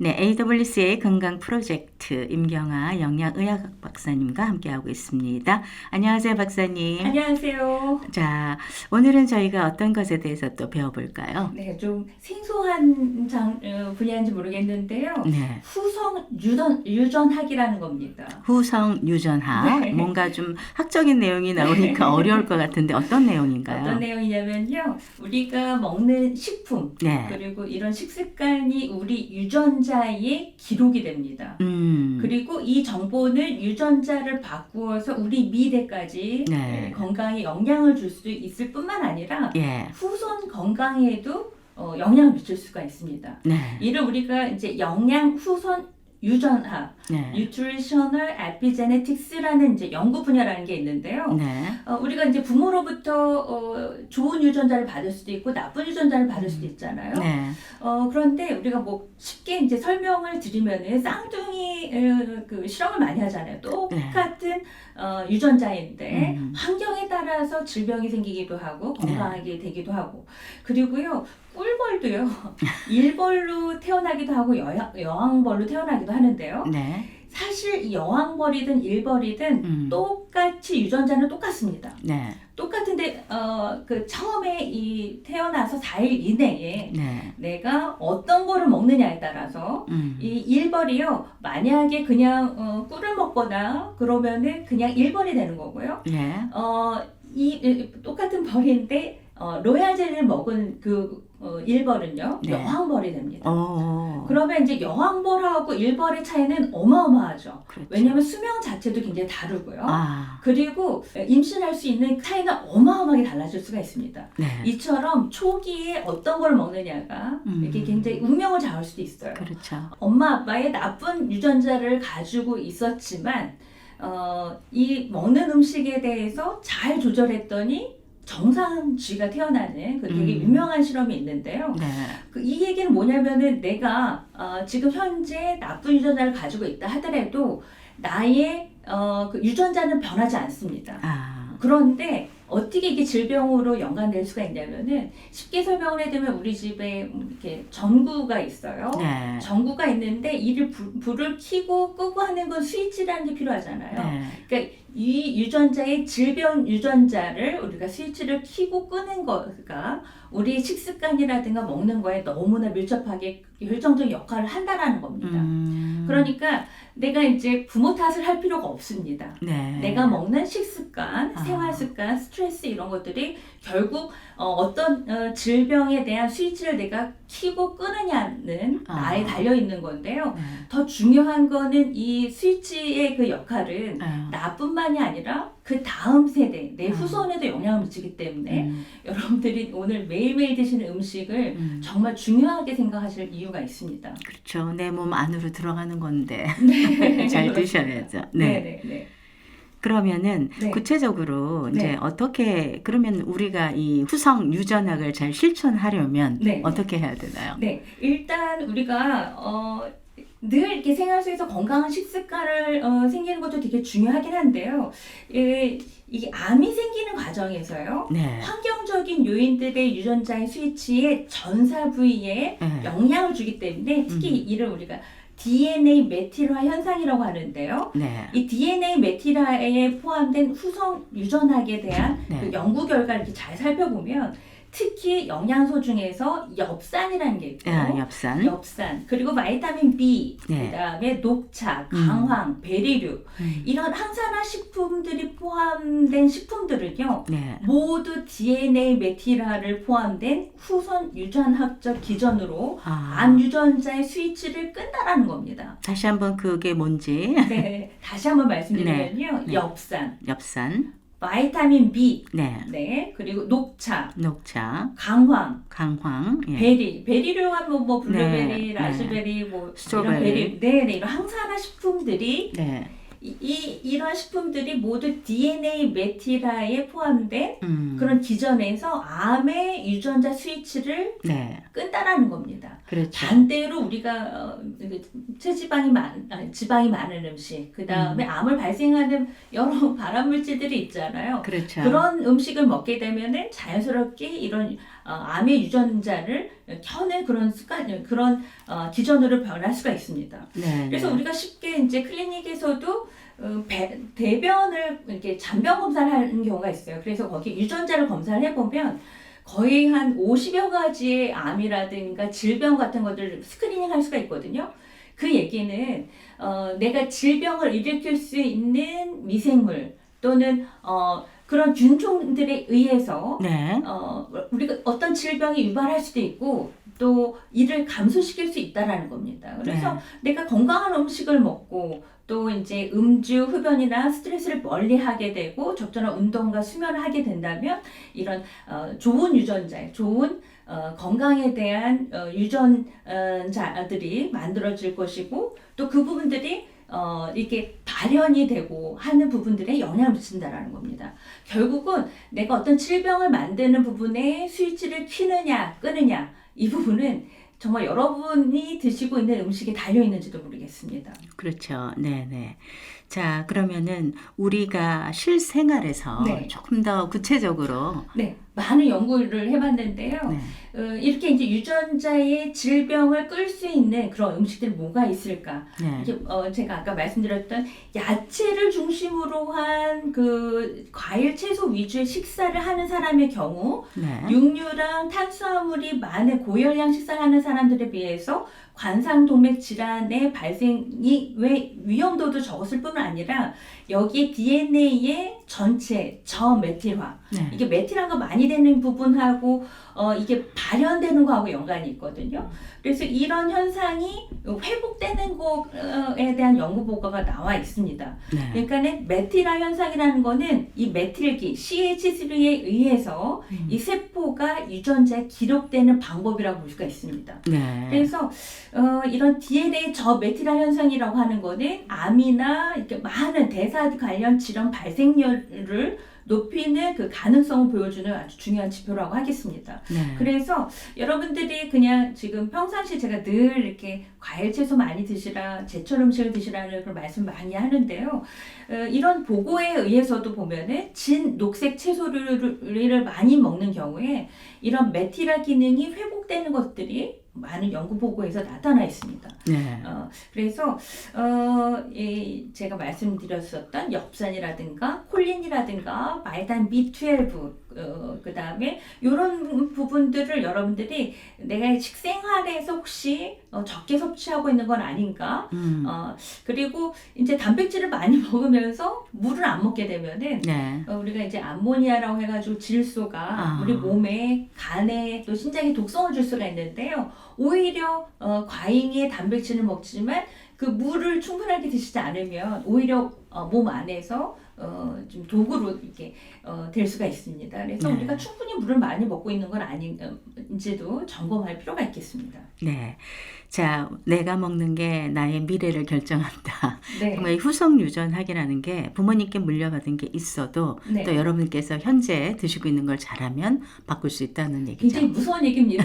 네, AWCA 건강 프로젝트 임경아 영양의학 박사님과 함께하고 있습니다. 안녕하세요, 박사님. 안녕하세요. 자, 오늘은 저희가 어떤 것에 대해서 또 배워볼까요? 네, 좀 생소한 분야인지 모르겠는데요. 네, 후성 유전학이라는 겁니다. 후성 유전학. 네. 뭔가 좀 학적인 내용이 나오니까 어려울 것 같은데 어떤 내용인가요? 어떤 내용이냐면요. 우리가 먹는 식품, 네, 그리고 이런 식습관이 우리 유전자에 기록이 됩니다. 그리고 이 정보는 유전자를 바꾸어서 우리 미래까지 네. 건강에 영향을 줄 수 있을 뿐만 아니라 예, 후손 건강에도 영향을 미칠 수가 있습니다. 네, 이를 우리가 이제 영양 후손 유전학, 네, Nutritional Epigenetics라는 이제 연구 분야라는 게 있는데요. 네, 우리가 이제 부모로부터 좋은 유전자를 받을 수도 있고 나쁜 유전자를 받을 수도 있잖아요. 네, 그런데 우리가 뭐 쉽게 이제 설명을 드리면은 쌍둥이 그 실험을 많이 하잖아요. 똑같은 유전자인데 환경에 따라서 질병이 생기기도 하고 건강하게 되기도 하고, 그리고요 꿀벌도요 일벌로 태어나기도 하고 여왕벌로 태어나기도 하는데요. 네, 사실 이 여왕벌이든 일벌이든 똑같이 유전자는 똑같습니다. 네, 똑같은데 그 처음에 이 태어나서 4일 이내에 네, 내가 어떤 거를 먹느냐에 따라서 이 일벌이요 만약에 그냥 꿀을 먹거나 그러면은 그냥 일벌이 되는 거고요. 네, 이 똑같은 벌인데 로얄 젤리를 먹은 그 일벌은요 네. 여왕벌이 됩니다. 오, 그러면 이제 여왕벌하고 일벌의 차이는 어마어마하죠. 그렇죠. 왜냐하면 수명 자체도 굉장히 다르고요. 아, 그리고 임신할 수 있는 차이는 어마어마하게 달라질 수가 있습니다. 네, 이처럼 초기에 어떤 걸 먹느냐가 이게 굉장히 운명을 정할 수도 있어요. 그렇죠. 엄마 아빠의 나쁜 유전자를 가지고 있었지만 이 먹는 음식에 대해서 잘 조절했더니 정상쥐가 태어나는 그 되게 유명한 실험이 있는데요. 네, 이 얘기는 뭐냐면은 내가 지금 현재 나쁜 유전자를 가지고 있다 하더라도 나의 그 유전자는 변하지 않습니다. 아, 그런데 어떻게 이게 질병으로 연관될 수가 있냐면은 쉽게 설명을 해드리면 우리 집에 이렇게 전구가 있어요. 네, 전구가 있는데 이를 불을 켜고 끄고 하는 건 스위치라는 게 필요하잖아요. 네, 그러니까 이 유전자의 질병 유전자를 우리가 스위치를 켜고 끄는 거가 우리 식습관이라든가 먹는 거에 너무나 밀접하게 결정적인 역할을 한다라는 겁니다. 그러니까 내가 이제 부모 탓을 할 필요가 없습니다. 네, 내가 먹는 식습관, 생활습관, 스트레스 이런 것들이 결국 어떤 질병에 대한 스위치를 내가 켜고 끄느냐는 나에 달려있는 건데요. 네. 더 중요한 거는 이 스위치의 그 역할은 아, 나뿐만이 아니라 그 다음 세대, 내 후손에도 영향을 미치기 때문에 여러분들이 오늘 매일매일 드시는 음식을 정말 중요하게 생각하실 이유가 있습니다. 그렇죠. 내 몸 안으로 들어가는 건데 네. 잘 드셔야죠. 네. 네. 그러면은 네. 구체적으로 네. 이제 어떻게 그러면 우리가 이 후성 유전학을 잘 실천하려면 네. 어떻게 해야 되나요? 네, 일단 우리가 늘 이렇게 생활 속에서 건강한 식습관을 생기는 것도 되게 중요하긴 한데요. 이게 암이 생기는 과정에서요. 네. 환경적인 요인들의 유전자의 스위치에 전사 부위에 네. 영향을 주기 때문에 특히 이를 우리가 DNA 메틸화 현상이라고 하는데요. 네. 이 DNA 메틸화에 포함된 후성 유전학에 대한 네. 그 연구 결과를 이렇게 잘 살펴보면 특히 영양소 중에서 엽산이라는 게 있고 엽산 그리고 바이타민 B 네. 그다음에 녹차, 강황, 베리류 이런 항산화 식품들이 포함된 식품들은요 네. 모두 DNA 메틸화를 포함된 후손 유전학적 기전으로 아, 암 유전자의 스위치를 끈다라는 겁니다. 다시 한번 그게 뭔지. 네, 다시 한번 말씀드리면요 네. 엽산, 바이타민 B, 네. 네, 그리고 녹차, 녹차, 강황, 예. 베리류 하면 뭐 블루베리, 네, 라즈베리, 뭐 스트로베리. 이런 베리, 네, 이런 항산화 식품들이 네. 이런 식품들이 모두 DNA 메틸화에 포함된 그런 기전에서 암의 유전자 스위치를 네. 끈다라는 겁니다. 그렇죠. 반대로 우리가 지방이 많은 음식, 그 다음에 암을 발생하는 여러 발암물질들이 있잖아요. 그렇죠. 그런 음식을 먹게 되면은 자연스럽게 이런 암의 유전자를 켜는 그런 습관, 그런 기전으로 변할 수가 있습니다. 네. 그래서 우리가 쉽게 이제 클리닉에서도 대변을 이렇게 잔변 검사를 하는 경우가 있어요. 그래서 거기 유전자를 검사를 해보면 거의 한 50여 가지의 암이라든가 질병 같은 것들을 스크리닝 할 수가 있거든요. 그 얘기는 내가 질병을 일으킬 수 있는 미생물 또는 그런 균종들에 의해서 네. 우리가 어떤 질병이 유발할 수도 있고 또 이를 감소시킬 수 있다라는 겁니다. 그래서 내가 건강한 음식을 먹고 또 이제 음주, 흡연이나 스트레스를 멀리하게 되고 적절한 운동과 수면을 하게 된다면 이런 좋은 유전자, 좋은 건강에 대한 유전자들이 만들어질 것이고 또 그 부분들이 이렇게 발현이 되고 하는 부분들에 영향을 미친다라는 겁니다. 결국은 내가 어떤 질병을 만드는 부분에 스위치를 켜느냐 끄느냐 이 부분은 정말 여러분이 드시고 있는 음식에 달려 있는지도 모르겠습니다. 그렇죠. 네네. 자, 그러면은 우리가 실생활에서 네. 조금 더 구체적으로 네, 많은 연구를 해봤는데요. 네. 이렇게 이제 유전자의 질병을 끌 수 있는 그런 음식들이 뭐가 있을까? 네. 이게 제가 아까 말씀드렸던 야채를 중심으로 한 그 과일, 채소 위주의 식사를 하는 사람의 경우 네. 육류랑 탄수화물이 많은 고열량 식사를 하는 사람들에 비해서 관상동맥 질환의 발생이 왜 위험도도 적었을 뿐만 아니라 여기에 DNA의 전체 저메틸화 네. 이게 메틸화가 많이 되는 부분하고 이게 발현되는 거하고 연관이 있거든요. 그래서 이런 현상이 회복되는 거에 대한 연구 보고가 나와 있습니다. 네. 그러니까는 메틸화 현상이라는 거는 이 메틸기 CH3에 의해서 이 세포가 유전자에 기록되는 방법이라고 볼 수가 있습니다. 네. 그래서 이런 DNA 저메틸화 현상이라고 하는 거는 암이나 이렇게 많은 대사 관련 질환 발생률을 높이는 그 가능성을 보여주는 아주 중요한 지표라고 하겠습니다. 네. 그래서 여러분들이 그냥 지금 평상시 제가 늘 이렇게 과일 채소 많이 드시라, 제철 음식을 드시라는 그런 말씀 많이 하는데요. 이런 보고에 의해서도 보면은 진 녹색 채소류를 많이 먹는 경우에 이런 메틸화 기능이 회복되는 것들이 많은 연구 보고에서 나타나 있습니다. 네. 그래서 제가 말씀드렸었던 엽산이라든가 콜린이라든가 바이타민 B12 그 다음에 이런 부분들을 여러분들이 내가 식생활에서 혹시 적게 섭취하고 있는 건 아닌가? 그리고 이제 단백질을 많이 먹으면서 물을 안 먹게 되면은 네. 우리가 이제 암모니아라고 해가지고 질소가 우리 몸에 간에 또 심장에 독성을 줄 수가 있는데요. 오히려 과잉의 단백질을 먹지만 그 물을 충분하게 드시지 않으면 오히려 몸 안에서 좀 독으로 이렇게 될 수가 있습니다. 그래서 네. 우리가 충분히 물을 많이 먹고 있는 건 아닌지도 점검할 필요가 있겠습니다. 네. 자, 내가 먹는 게 나의 미래를 결정한다. 네. 정말 이 후속 유전학이라는 게 부모님께 물려받은 게 있어도 네. 또 여러분께서 현재 드시고 있는 걸 잘하면 바꿀 수 있다는 얘기죠. 굉장히 무서운 얘기입니다.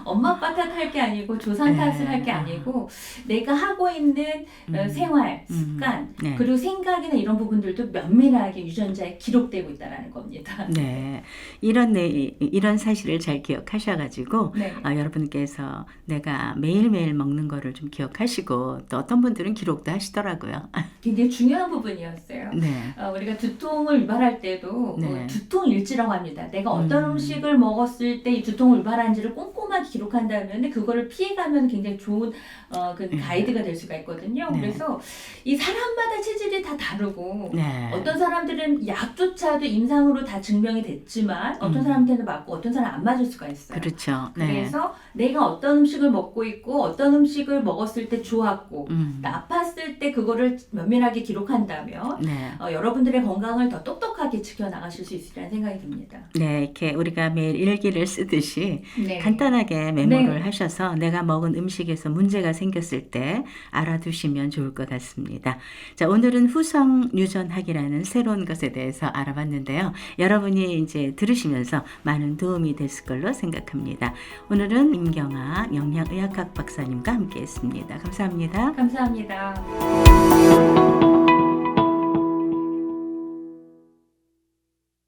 엄마 아빠 탓할 게 아니고 조상 탓을 할 게 아니고 내가 하고 있는 생활, 습관 네. 그리고 생각이나 이런 부분들도 면밀하게 유전자에 기록되고 있다는 겁니다. 네. 이런 사실을 잘 기억하셔가지고 네. 여러분께서 내가 매일매일 먹는 거를 좀 기억하시고 또 어떤 분들은 기록도 하시더라고요. 굉장히 중요한 부분이었어요. 네. 우리가 두통을 유발할 때도 네. 두통일지라고 합니다. 내가 어떤 음식을 먹었을 때 이 두통을 유발한지를 꼼꼼하게 기록한다면 그거를 피해가면 굉장히 좋은 그 가이드가 될 수가 있거든요. 네. 그래서 이 사람마다 체질이 다 다르고 네. 어떤 사람들은 약조차도 임상으로 다 증명이 됐지만 어떤 사람한테는 맞고 어떤 사람은 안 맞을 수가 있어요. 그렇죠. 네. 그래서 내가 어떤 음식을 먹고 있고 어떤 음식을 먹었을 때 좋았고 아팠을 때 그거를 면밀하게 기록한다면 네. 여러분들의 건강을 더 똑똑하게 지켜나가실 수 있으리라는 생각이 듭니다. 네, 이렇게 우리가 매일 일기를 쓰듯이 네. 간단하게 메모를 네. 하셔서 내가 먹은 음식에서 문제가 생겼을 때 알아두시면 좋을 것 같습니다. 자, 오늘은 후성 유전학이라는 새로운 것에 대해서 알아봤는데요. 여러분이 이제 들으시면서 많은 도움이 됐을 걸로 생각합니다. 오늘은 임경아 영양의학학 박사님과 함께했습니다. 감사합니다. 감사합니다.